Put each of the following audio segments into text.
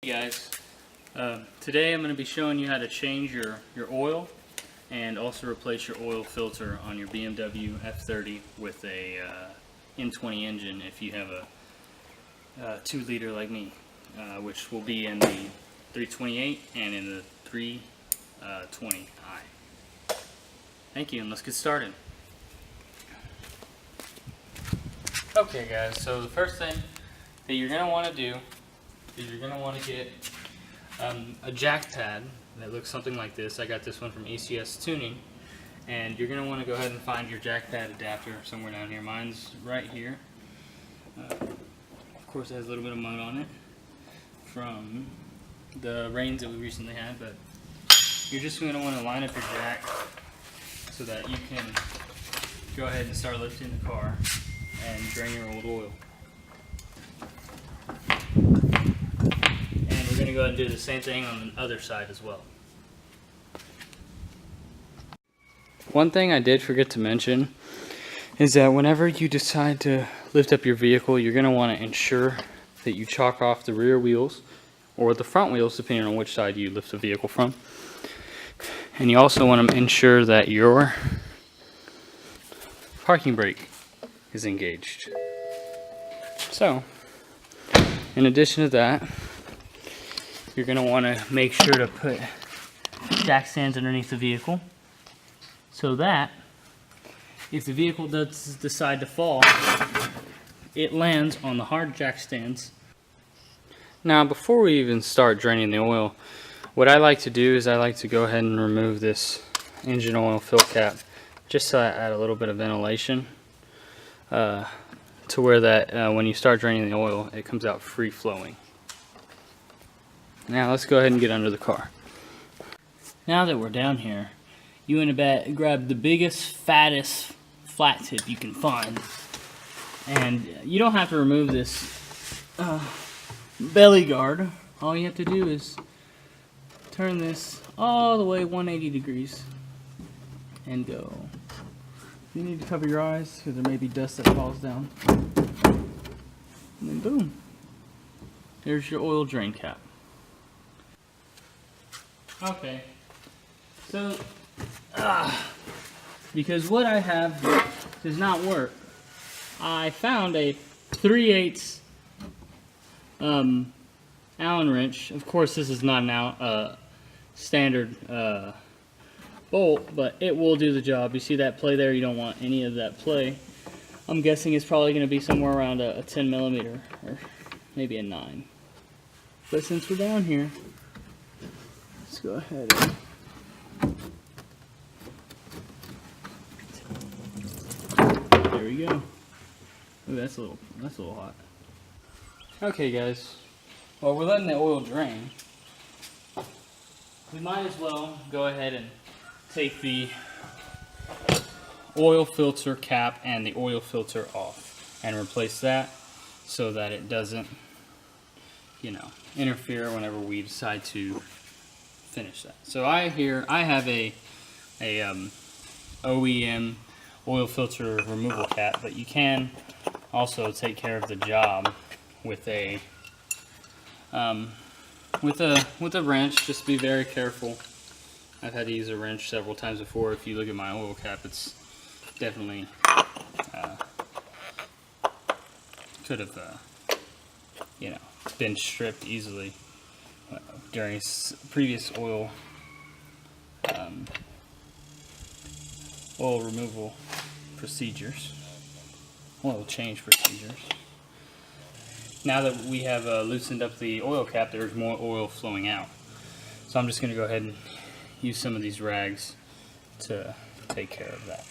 Hey guys, today I'm going to be showing you how to change your oil and also replace your oil filter on your BMW F30 with a N20 engine if you have a 2-liter like me, which will be in the 328 and in the 320i. Thank you, and let's get started. Okay guys, so the first thing that you're going to want to do is you're going to want to get a jack pad that looks something like this. I got this one from ECS Tuning, and you're going to want to go ahead and find your jack pad adapter somewhere down here. Mine's right here. Of course it has a little bit of mud on it from the rains that we recently had, but you're just going to want to line up your jack so that you can go ahead and start lifting the car and drain your old oil. And we're going to go ahead and do the same thing on the other side as well. One thing I did forget to mention is that whenever you decide to lift up your vehicle, you're going to want to ensure that you chalk off the rear wheels or the front wheels, depending on which side you lift the vehicle from. And you also want to ensure that your parking brake is engaged. So, in addition to that, you're going to want to make sure to put jack stands underneath the vehicle so that if the vehicle does decide to fall, it lands on the hard jack stands. Now, before we even start draining the oil, what I like to do is I like to go ahead and remove this engine oil fill cap just to add a little bit of ventilation to where that when you start draining the oil, it comes out free flowing. Now let's go ahead and get under the car. Now that we're down here, you want to grab the biggest, fattest flat tip you can find, and you don't have to remove this belly guard. All you have to do is turn this all the way 180 degrees and go. You need to cover your eyes because there may be dust that falls down. And then boom, there's your oil drain cap. Okay, so because what I have does not work, I found a 3/8 Allen wrench. Of course, this is not an standard bolt, but it will do the job. You see that play there? You don't want any of that play. I'm guessing it's probably going to be somewhere around a 10 millimeter or maybe a 9. But since we're down here, let's go ahead and there we go. Ooh, that's a little hot. Okay, guys. Well, we're letting the oil drain. We might as well go ahead and take the oil filter cap and the oil filter off and replace that so that it doesn't, interfere whenever we decide to finish that. So I have a OEM oil filter removal cap, but you can also take care of the job with a wrench. Just be very careful. I've had to use a wrench several times before. If you look at my oil cap, it's definitely could have been stripped easily during previous oil removal procedures, oil change procedures. Now that we have loosened up the oil cap, there's more oil flowing out. So I'm just going to go ahead and use some of these rags to take care of that.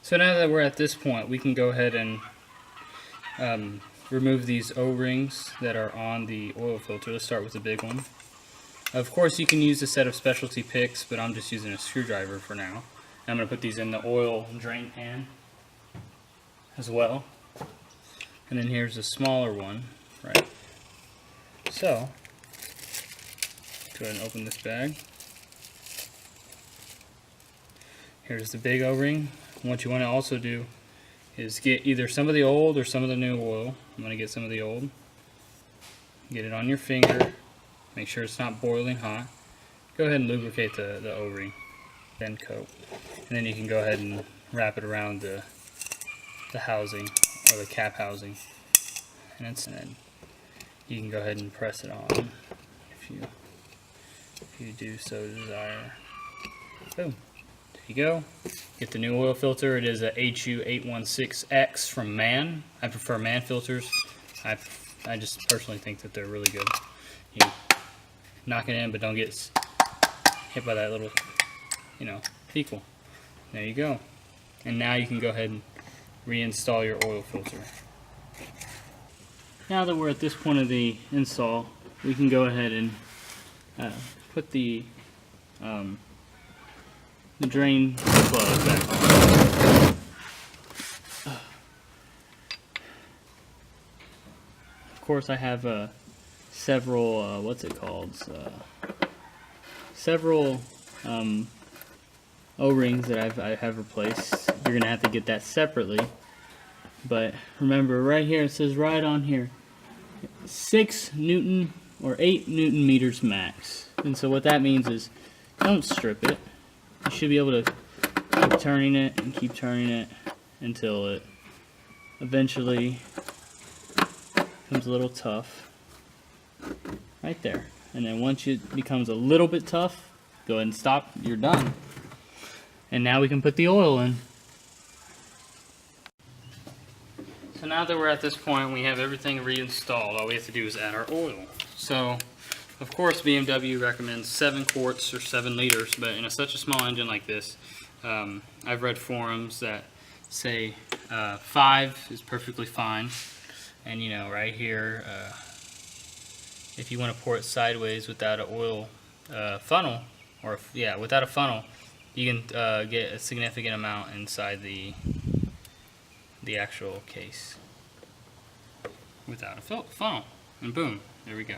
So now that we're at this point, we can go ahead and remove these O-rings that are on the oil filter. Let's start with the big one. Of course, you can use a set of specialty picks, but I'm just using a screwdriver for now. I'm going to put these in the oil drain pan as well. And then here's a smaller one, right? So, go ahead and open this bag. Here's the big O-ring. What you want to also do is get either some of the old or some of the new oil. I'm going to get some of the old. get it on your finger, make sure it's not boiling hot. Go ahead and lubricate the O-ring, then coat. And then you can go ahead and wrap it around the housing, or the cap housing. And then you can go ahead and press it on if you do so desire. Boom. There you go. Get the new oil filter. It is a HU816X from MAN. I prefer MAN filters. I just personally think that they're really good. You knock it in, but don't get hit by that little, peakle. There you go. And now you can go ahead and reinstall your oil filter. Now that we're at this point of the install, we can go ahead and put the drain plug back on. Of course, I have several several O-rings that I have replaced. You're gonna have to get that separately, but remember, right here it says right on here 6 Newton or 8 Newton meters max. And so what that means is don't strip it. You should be able to keep turning it and keep turning it until it eventually becomes a little tough. Right there. And then once it becomes a little bit tough, go ahead and stop. You're done. And now we can put the oil in. So now that we're at this point, we have everything reinstalled. All we have to do is add our oil. So, of course, BMW recommends 7 quarts or 7 liters, but in such a small engine like this, I've read forums that say 5 is perfectly fine. And right here, if you want to pour it sideways without an oil funnel, or without a funnel, you can get a significant amount inside the actual case without a funnel, and boom, there we go.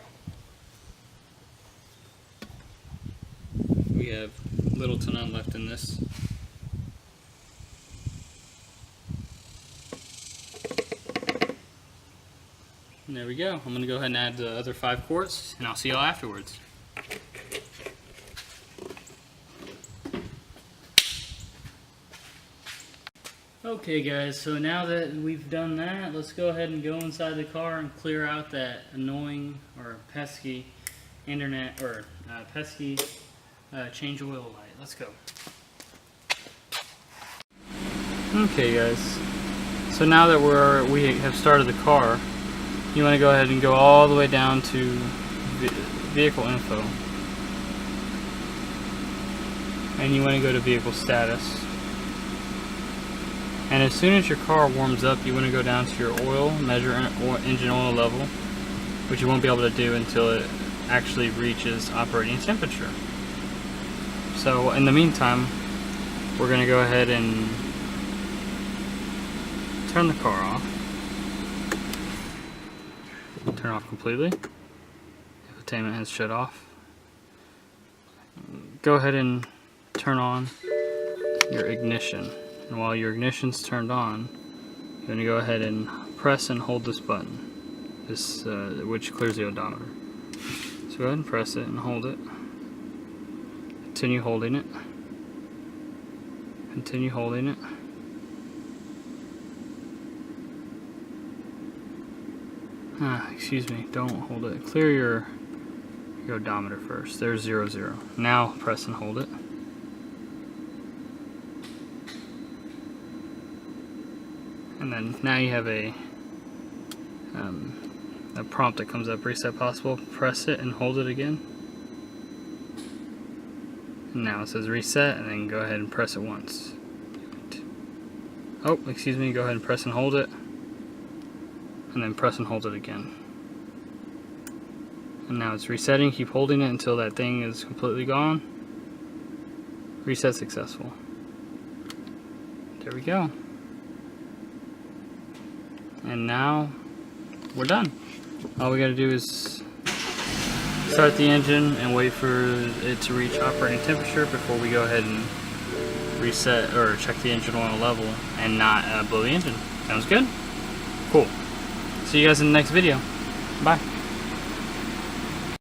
We have little to none left in this. And there we go. I'm going to go ahead and add the other 5 quarts, and I'll see y'all afterwards. Okay guys, so now that we've done that, let's go ahead and go inside the car and clear out that annoying or pesky pesky change oil light. Let's go. Okay guys, so now that we have started the car, you want to go ahead and go all the way down to vehicle info, and you want to go to vehicle status. And as soon as your car warms up, you want to go down to your oil, measure engine oil level, which you won't be able to do until it actually reaches operating temperature. So in the meantime, we're going to go ahead and turn the car off. Turn off completely. Infotainment has shut off. Go ahead and turn on your ignition. And while your ignition's turned on, you're going to go ahead and press and hold this button, which clears the odometer. So go ahead and press it and hold it. Continue holding it. Continue holding it. Excuse me, don't hold it. Clear your odometer first. There's 0, 0. Now press and hold it. And then now you have a prompt that comes up, reset possible. Press it and hold it again. And now it says reset, and then go ahead and press it once. Oh, excuse me, go ahead and press and hold it. And then press and hold it again. And now it's resetting. Keep holding it until that thing is completely gone. Reset successful. There we go. And now we're done. All we gotta do is start the engine and wait for it to reach operating temperature before we go ahead and reset or check the engine oil level and not blow the engine. Sounds good? Cool. See you guys in the next video. Bye.